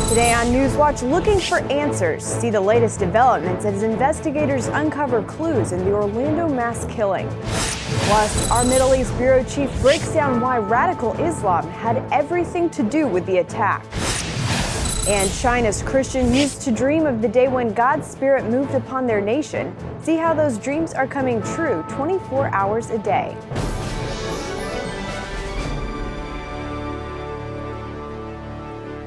Today on NewsWatch, looking for answers. See the latest developments as investigators uncover clues in the Orlando mass killing. Plus, our Middle East Bureau Chief breaks down why radical Islam had everything to do with the attack. And China's Christians used to dream of the day when God's Spirit moved upon their nation. See how those dreams are coming true 24 hours a day.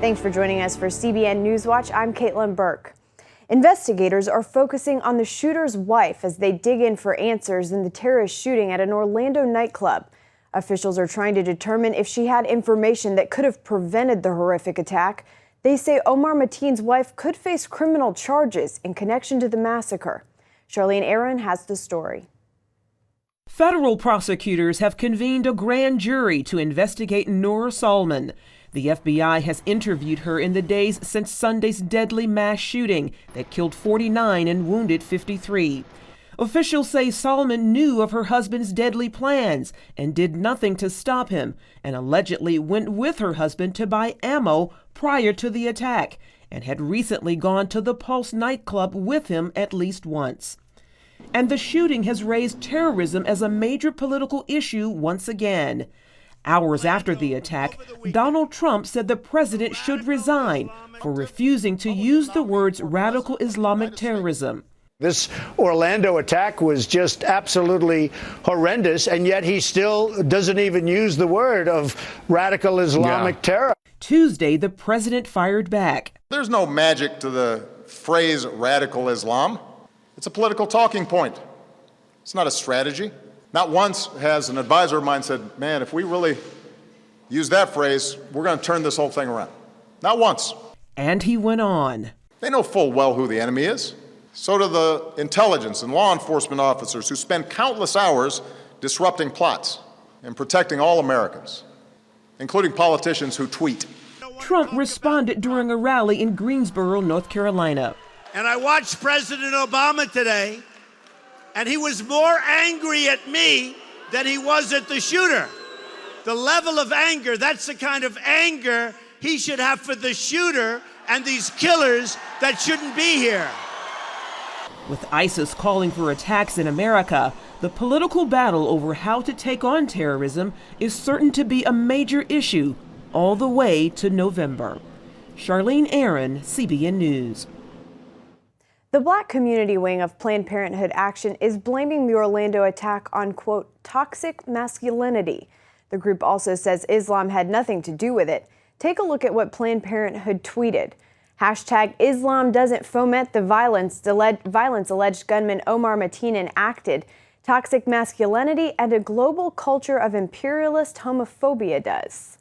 Thanks for joining us for CBN NewsWatch. I'm Caitlin Burke. Investigators are focusing on the shooter's wife as they dig in for answers in the terrorist shooting at an Orlando nightclub. Officials are trying to determine if she had information that could have prevented the horrific attack. They say Omar Mateen's wife could face criminal charges in connection to the massacre. Charlene Aaron has the story. Federal prosecutors have convened a grand jury to investigate Noor Salman. The FBI has interviewed her in the days since Sunday's deadly mass shooting that killed 49 and wounded 53. Officials say Salman knew of her husband's deadly plans and did nothing to stop him, and allegedly went with her husband to buy ammo prior to the attack, and had recently gone to the Pulse nightclub with him at least once. And the shooting has raised terrorism as a major political issue once again. Hours after the attack, Donald Trump said the president should resign for refusing to use the words radical Islamic terrorism. This Orlando attack was just absolutely horrendous, and yet he still doesn't even use the word of radical Islamic terror. Tuesday, the president fired back. There's no magic to the phrase radical Islam. It's a political talking point. It's not a strategy. Not once has an advisor of mine said, man, if we really use that phrase, we're going to turn this whole thing around. Not once. And he went on. They know full well who the enemy is. So do the intelligence and law enforcement officers who spend countless hours disrupting plots and protecting all Americans, including politicians who tweet. Trump responded during a rally in Greensboro, North Carolina. And I watched President Obama today, and he was more angry at me than he was at the shooter. The level of anger, that's the kind of anger he should have for the shooter and these killers that shouldn't be here. With ISIS calling for attacks in America, the political battle over how to take on terrorism is certain to be a major issue all the way to November. Charlene Aaron, CBN News. The Black community wing of Planned Parenthood Action is blaming the Orlando attack on, quote, toxic masculinity. The group also says Islam had nothing to do with it. Take a look at what Planned Parenthood tweeted. Hashtag Islam doesn't foment the violence alleged gunman Omar Mateen enacted. Toxic masculinity and a global culture of imperialist homophobia does.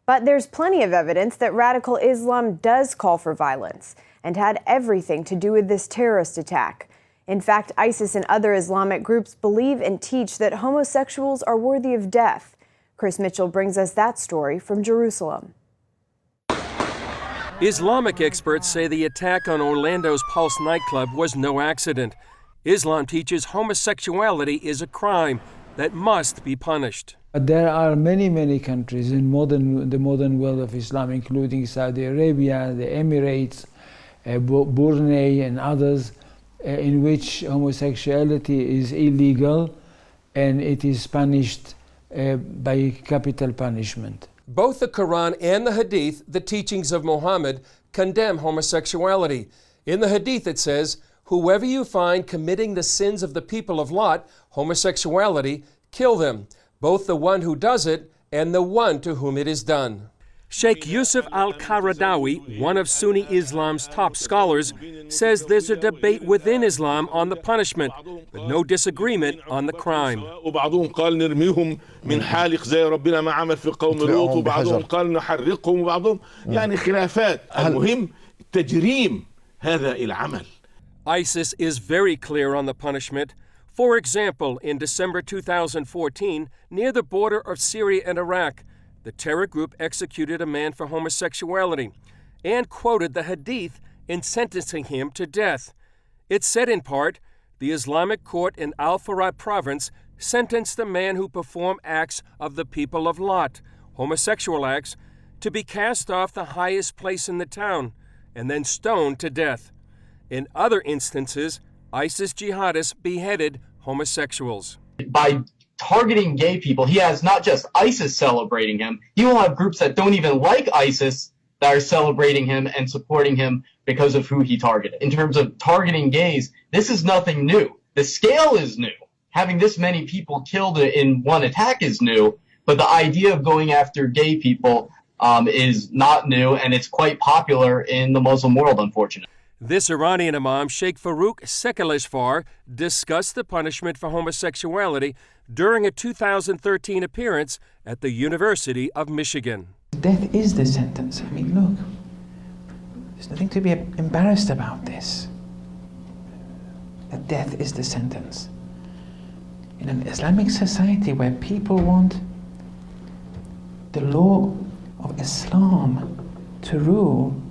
But there's plenty of evidence that radical Islam does call for violence and had everything to do with this terrorist attack. In fact, ISIS and other Islamic groups believe and teach that homosexuals are worthy of death. Chris Mitchell brings us that story from Jerusalem. Islamic experts say the attack on Orlando's Pulse nightclub was no accident. Islam teaches homosexuality is a crime that must be punished. There are many countries in the modern world of Islam, including Saudi Arabia, the Emirates, Brunei and others, in which homosexuality is illegal and it is punished by capital punishment. Both the Quran and the Hadith, the teachings of Muhammad, condemn homosexuality. In the Hadith it says, whoever you find committing the sins of the people of Lot, homosexuality, kill them, both the one who does it and the one to whom it is done. Sheikh Yusuf al-Qaradawi, one of Sunni Islam's top scholars, says there's a debate within Islam on the punishment, but no disagreement on the crime. ISIS is very clear on the punishment. For example, in December 2014, near the border of Syria and Iraq, the terror group executed a man for homosexuality and quoted the Hadith in sentencing him to death. It said in part, the Islamic court in Al-Farad province sentenced the man who performed acts of the people of Lot, homosexual acts, to be cast off the highest place in the town and then stoned to death. In other instances, ISIS jihadists beheaded homosexuals. By targeting gay people, he has not just ISIS celebrating him, he will have groups that don't even like ISIS that are celebrating him and supporting him because of who he targeted. In terms of targeting gays, this is nothing new. The scale is new. Having this many people killed in one attack is new, but the idea of going after gay people is not new, and it's quite popular in the Muslim world, unfortunately. This Iranian imam, Sheikh Farouk Sekaleshvar, discussed the punishment for homosexuality during a 2013 appearance at the University of Michigan. Death is the sentence. I mean, look, there's nothing to be embarrassed about this. That death is the sentence. In an Islamic society where people want the law of Islam to rule,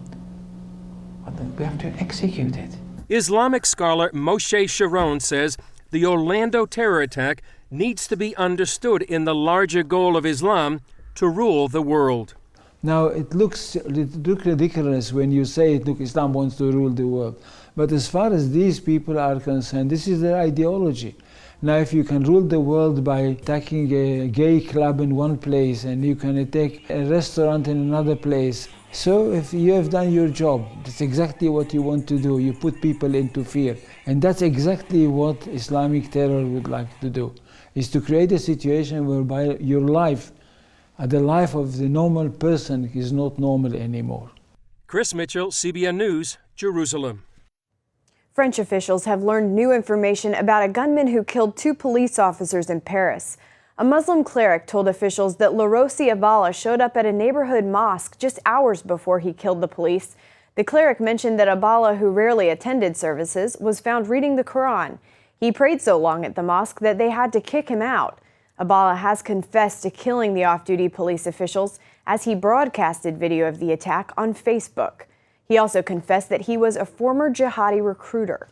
we have to execute it. Islamic scholar Moshe Sharon says the Orlando terror attack needs to be understood in the larger goal of Islam to rule the world. Now, it looks ridiculous when you say, look, Islam wants to rule the world. But as far as these people are concerned, this is their ideology. Now, if you can rule the world by attacking a gay club in one place and you can attack a restaurant in another place, so if you have done your job, that's exactly what you want to do. You put people into fear. And that's exactly what Islamic terror would like to do, is to create a situation whereby your life, the life of the normal person, is not normal anymore. Chris Mitchell, CBN News, Jerusalem. French officials have learned new information about a gunman who killed 2 police officers in Paris. A Muslim cleric told officials that Larosi Abala showed up at a neighborhood mosque just hours before he killed the police. The cleric mentioned that Abala, who rarely attended services, was found reading the Quran. He prayed so long at the mosque that they had to kick him out. Abala has confessed to killing the off-duty police officials as he broadcasted video of the attack on Facebook. He also confessed that he was a former jihadi recruiter.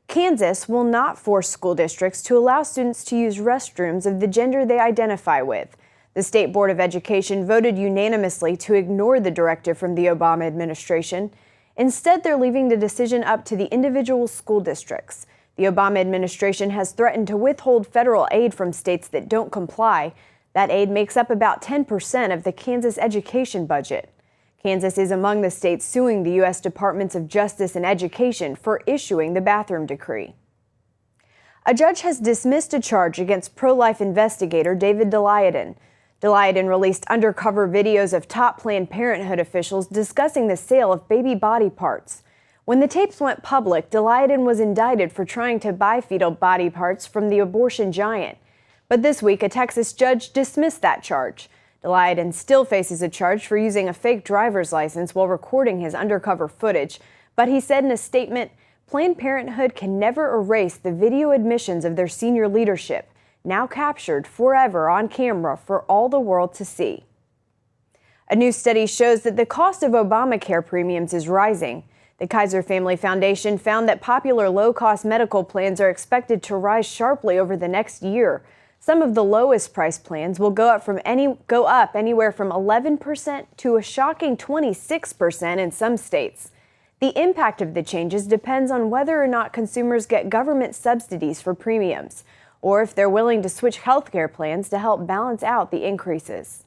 Kansas will not force school districts to allow students to use restrooms of the gender they identify with. The State Board of Education voted unanimously to ignore the directive from the Obama administration. Instead, they're leaving the decision up to the individual school districts. The Obama administration has threatened to withhold federal aid from states that don't comply. That aid makes up about 10% of the Kansas education budget. Kansas is among the states suing the U.S. Departments of Justice and Education for issuing the bathroom decree. A judge has dismissed a charge against pro-life investigator David Daleiden. Daleiden released undercover videos of top Planned Parenthood officials discussing the sale of baby body parts. When the tapes went public, Daleiden was indicted for trying to buy fetal body parts from the abortion giant. But this week, a Texas judge dismissed that charge. Daleiden still faces a charge for using a fake driver's license while recording his undercover footage. But he said in a statement, Planned Parenthood can never erase the video admissions of their senior leadership, now captured forever on camera for all the world to see. A new study shows that the cost of Obamacare premiums is rising. The Kaiser Family Foundation found that popular low-cost medical plans are expected to rise sharply over the next year. Some of the lowest price plans will go up anywhere from 11% to a shocking 26% in some states. The impact of the changes depends on whether or not consumers get government subsidies for premiums, or if they're willing to switch healthcare plans to help balance out the increases.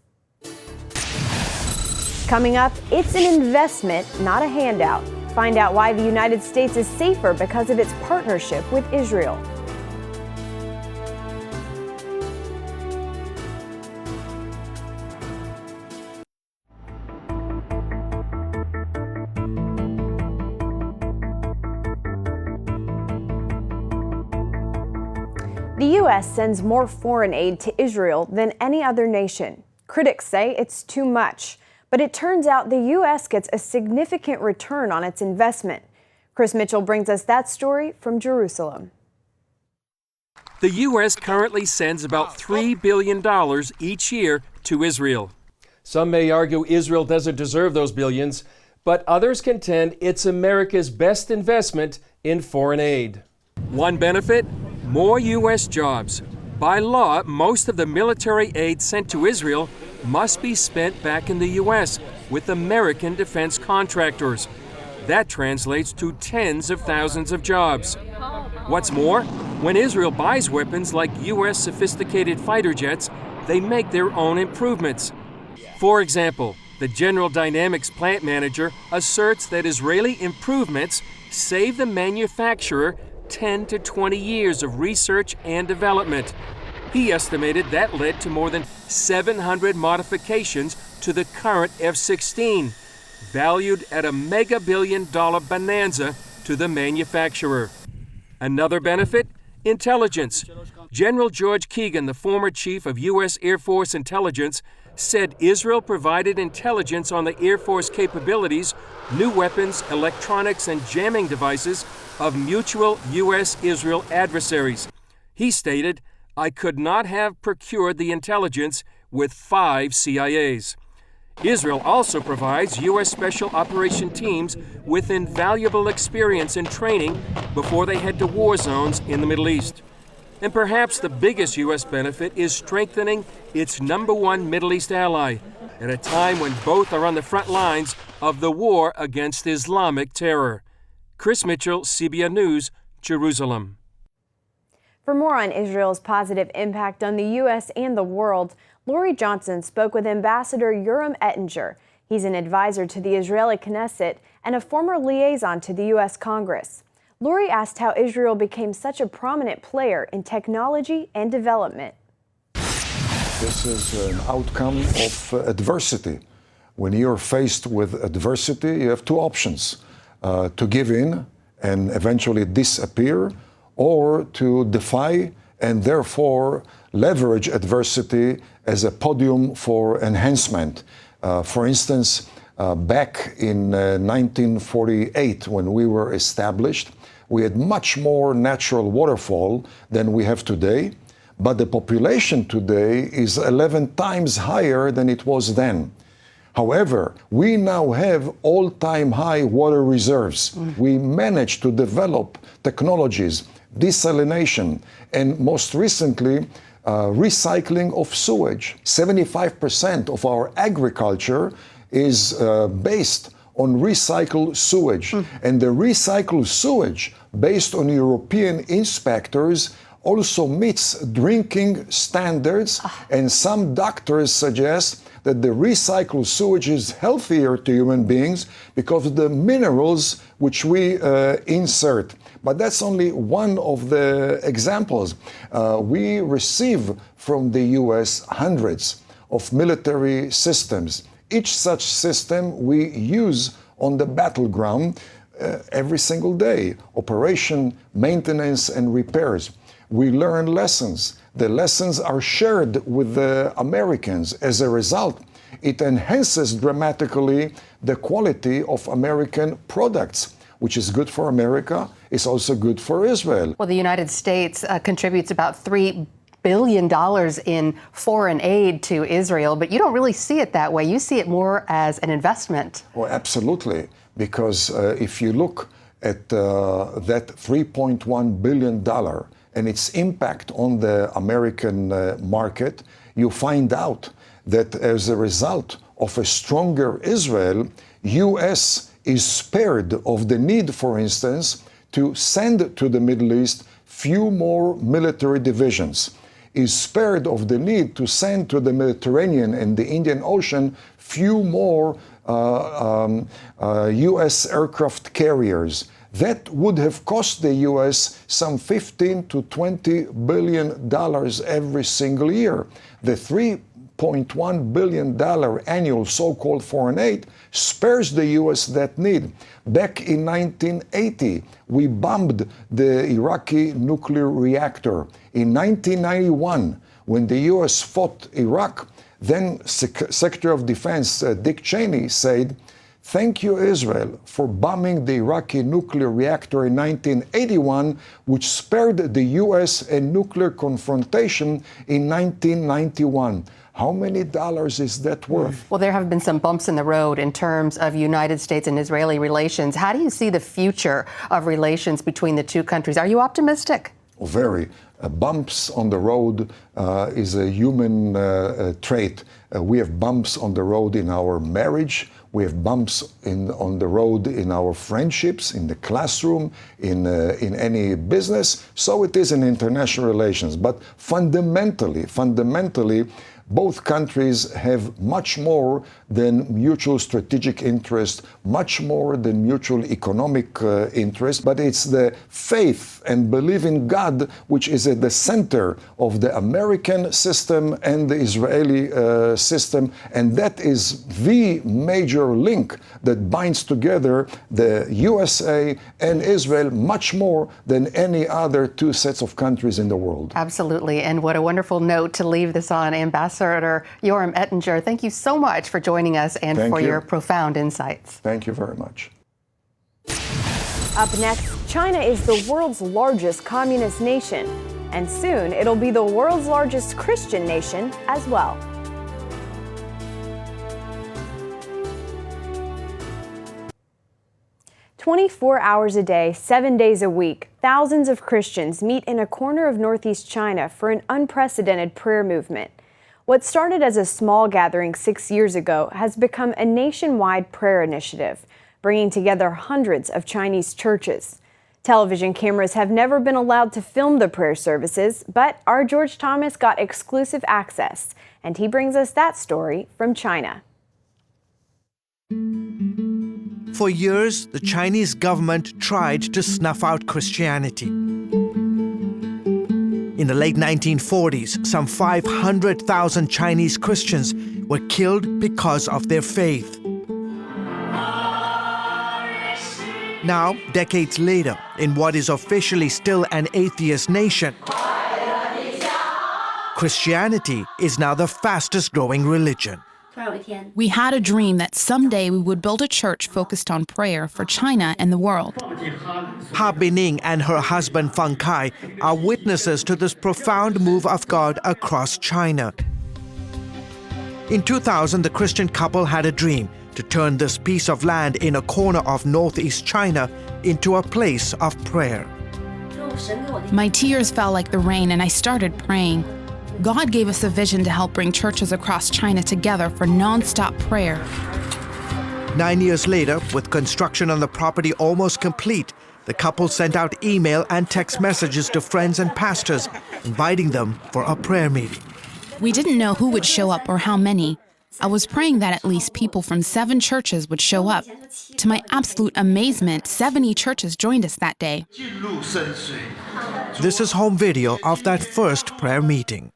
Coming up, it's an investment, not a handout. Find out why the United States is safer because of its partnership with Israel. The U.S. sends more foreign aid to Israel than any other nation. Critics say it's too much, but it turns out the U.S. gets a significant return on its investment. Chris Mitchell brings us that story from Jerusalem. The U.S. currently sends about $3 billion each year to Israel. Some may argue Israel doesn't deserve those billions, but others contend it's America's best investment in foreign aid. One benefit? More U.S. jobs. By law, most of the military aid sent to Israel must be spent back in the U.S. with American defense contractors. That translates to tens of thousands of jobs. What's more, when Israel buys weapons like U.S. sophisticated fighter jets, they make their own improvements. For example, the General Dynamics plant manager asserts that Israeli improvements save the manufacturer 10 to 20 years of research and development. He estimated that led to more than 700 modifications to the current F-16, valued at a mega-billion-dollar bonanza to the manufacturer. Another benefit? Intelligence. General George Keegan, the former chief of U.S. Air Force Intelligence, said Israel provided intelligence on the Air Force capabilities, new weapons, electronics, and jamming devices of mutual U.S.-Israel adversaries. He stated, "I could not have procured the intelligence with 5 CIAs." Israel also provides U.S. Special Operation teams with invaluable experience and training before they head to war zones in the Middle East. And perhaps the biggest U.S. benefit is strengthening its #1 Middle East ally at a time when both are on the front lines of the war against Islamic terror. Chris Mitchell, CBN News, Jerusalem. For more on Israel's positive impact on the U.S. and the world, Lori Johnson spoke with Ambassador Yoram Ettinger. He's an advisor to the Israeli Knesset and a former liaison to the U.S. Congress. Lori asked how Israel became such a prominent player in technology and development. This is an outcome of adversity. When you're faced with adversity, you have two options, to give in and eventually disappear, or to defy and therefore leverage adversity as a podium for enhancement. For instance, back in 1948, when we were established, we had much more natural waterfall than we have today, but the population today is 11 times higher than it was then. However, we now have all-time high water reserves. We managed to develop technologies, desalination, and most recently, recycling of sewage. 75% of our agriculture is based on recycled sewage. And the recycled sewage, based on European inspectors, also meets drinking standards. And some doctors suggest that the recycled sewage is healthier to human beings because of the minerals which we insert. But that's only one of the examples. We receive from the US hundreds of military systems. Each such system we use on the battleground every single day. Operation, maintenance, and repairs. We learn lessons. The lessons are shared with the Americans. As a result, it enhances dramatically the quality of American products, which is good for America. It's also good for Israel. Well, the United States contributes about $3 billion in foreign aid to Israel, but you don't really see it that way. You see it more as an investment. Oh, absolutely. Because if you look at that $3.1 billion and its impact on the American market, you find out that as a result of a stronger Israel, U.S. is spared of the need, for instance, to send to the Middle East few more military divisions, is spared of the need to send to the Mediterranean and the Indian Ocean few more U.S. aircraft carriers. That would have cost the U.S. some $15 to $20 billion every single year. The $3.1 billion annual so-called foreign aid spares the U.S. that need. Back in 1980, we bombed the Iraqi nuclear reactor. In 1991, when the U.S. fought Iraq, then Secretary of Defense Dick Cheney said, "Thank you, Israel, for bombing the Iraqi nuclear reactor in 1981, which spared the U.S. a nuclear confrontation in 1991. How many dollars is that worth? Well, there have been some bumps in the road in terms of United States and Israeli relations. How do you see the future of relations between the two countries? Are you optimistic? vary. Bumps on the road is a human trait. We have bumps on the road in our marriage. We have bumps on the road in our friendships, in the classroom, in any business. So it is in international relations. But fundamentally, both countries have much more than mutual strategic interest, much more than mutual economic interest, but it's the faith and belief in God which is at the center of the American system and the Israeli system, and that is the major link that binds together the USA and Israel much more than any other two sets of countries in the world. Absolutely, and what a wonderful note to leave this on. Ambassador Yoram Ettinger, thank you so much for joining us and for your profound insights. Thank you very much. Up next, China is the world's largest communist nation, and soon it'll be the world's largest Christian nation as well. "24 hours a day, 7 days a week, thousands of Christians meet in a corner of Northeast China for an unprecedented prayer movement. What started as a small gathering 6 years ago has become a nationwide prayer initiative, bringing together hundreds of Chinese churches. Television cameras have never been allowed to film the prayer services, but our George Thomas got exclusive access, and he brings us that story from China. For years, the Chinese government tried to snuff out Christianity. In the late 1940s, some 500,000 Chinese Christians were killed because of their faith. Now, decades later, in what is officially still an atheist nation, Christianity is now the fastest growing religion. We had a dream that someday we would build a church focused on prayer for China and the world. Ha Bining and her husband Fang Kai are witnesses to this profound move of God across China. In 2000, the Christian couple had a dream to turn this piece of land in a corner of northeast China into a place of prayer. My tears fell like the rain, and I started praying. God gave us a vision to help bring churches across China together for non-stop prayer. 9 years later, with construction on the property almost complete, the couple sent out email and text messages to friends and pastors, inviting them for a prayer meeting. We didn't know who would show up or how many. I was praying that at least people from 7 churches would show up. To my absolute amazement, 70 churches joined us that day. This is home video of that first prayer meeting.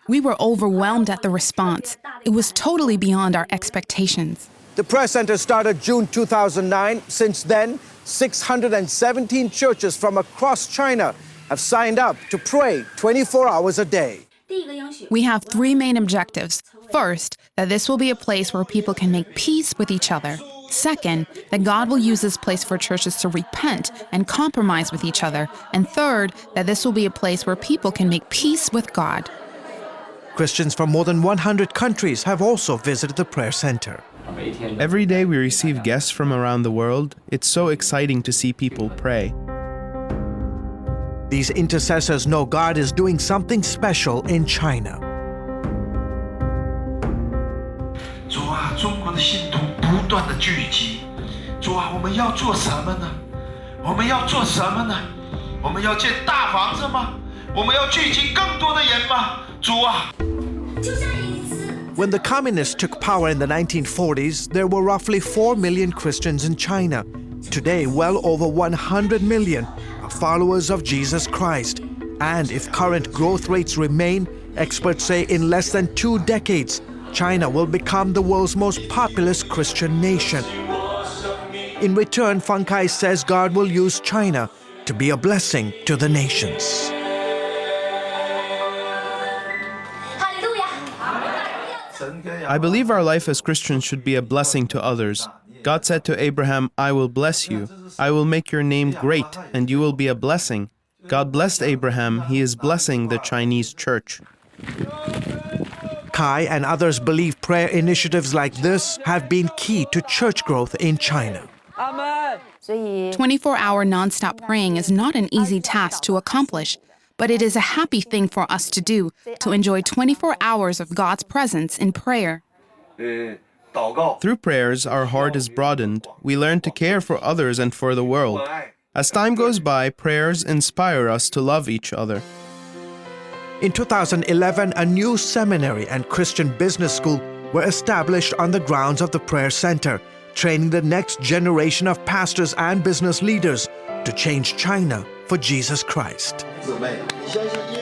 We were overwhelmed at the response. It was totally beyond our expectations. The prayer center started June 2009. Since then, 617 churches from across China have signed up to pray 24 hours a day. We have 3 main objectives. First, that this will be a place where people can make peace with each other. Second, that God will use this place for churches to repent and compromise with each other. And third, that this will be a place where people can make peace with God. Christians from more than 100 countries have also visited the prayer center. Every day we receive guests from around the world. It's so exciting to see people pray. These intercessors know God is doing something special in China. When the communists took power in the 1940s, there were roughly 4 million Christians in China. Today, well over 100 million are followers of Jesus Christ. And if current growth rates remain, experts say in less than 2 decades, China will become the world's most populous Christian nation. In return, Fang Kai says God will use China to be a blessing to the nations. I believe our life as Christians should be a blessing to others. God said to Abraham, I will bless you. I will make your name great, and you will be a blessing. God blessed Abraham. He is blessing the Chinese church. Kai and others believe prayer initiatives like this have been key to church growth in China. 24-hour nonstop praying is not an easy task to accomplish, but it is a happy thing for us to do, to enjoy 24 hours of God's presence in prayer. Through prayers, our heart is broadened. We learn to care for others and for the world. As time goes by, prayers inspire us to love each other. In 2011, a new seminary and Christian business school were established on the grounds of the Prayer Center, training the next generation of pastors and business leaders to change China for Jesus Christ.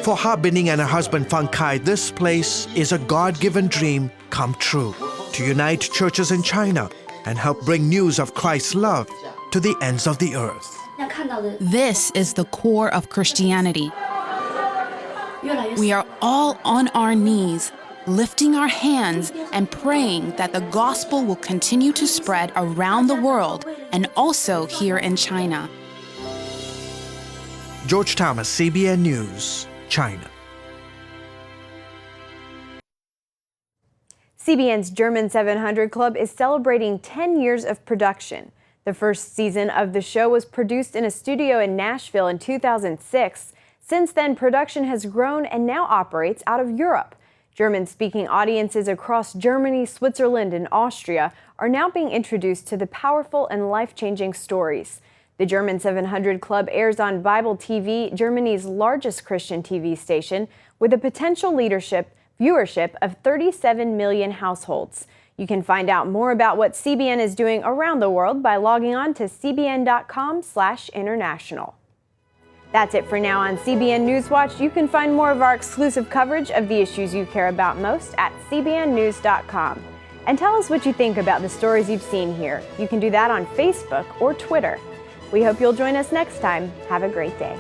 For Ha Bining and her husband Fang Kai, this place is a God-given dream come true, to unite churches in China and help bring news of Christ's love to the ends of the earth. This is the core of Christianity. We are all on our knees, lifting our hands and praying that the gospel will continue to spread around the world and also here in China. George Thomas, CBN News, China. CBN's German 700 Club is celebrating 10 years of production. The first season of the show was produced in a studio in Nashville in 2006. Since then, production has grown and now operates out of Europe. German-speaking audiences across Germany, Switzerland, and Austria are now being introduced to the powerful and life-changing stories. The German 700 Club airs on Bible TV, Germany's largest Christian TV station, with a potential viewership of 37 million households. You can find out more about what CBN is doing around the world by logging on to cbn.com/international. That's it for now on CBN NewsWatch. You can find more of our exclusive coverage of the issues you care about most at cbnnews.com. And tell us what you think about the stories you've seen here. You can do that on Facebook or Twitter. We hope you'll join us next time. Have a great day.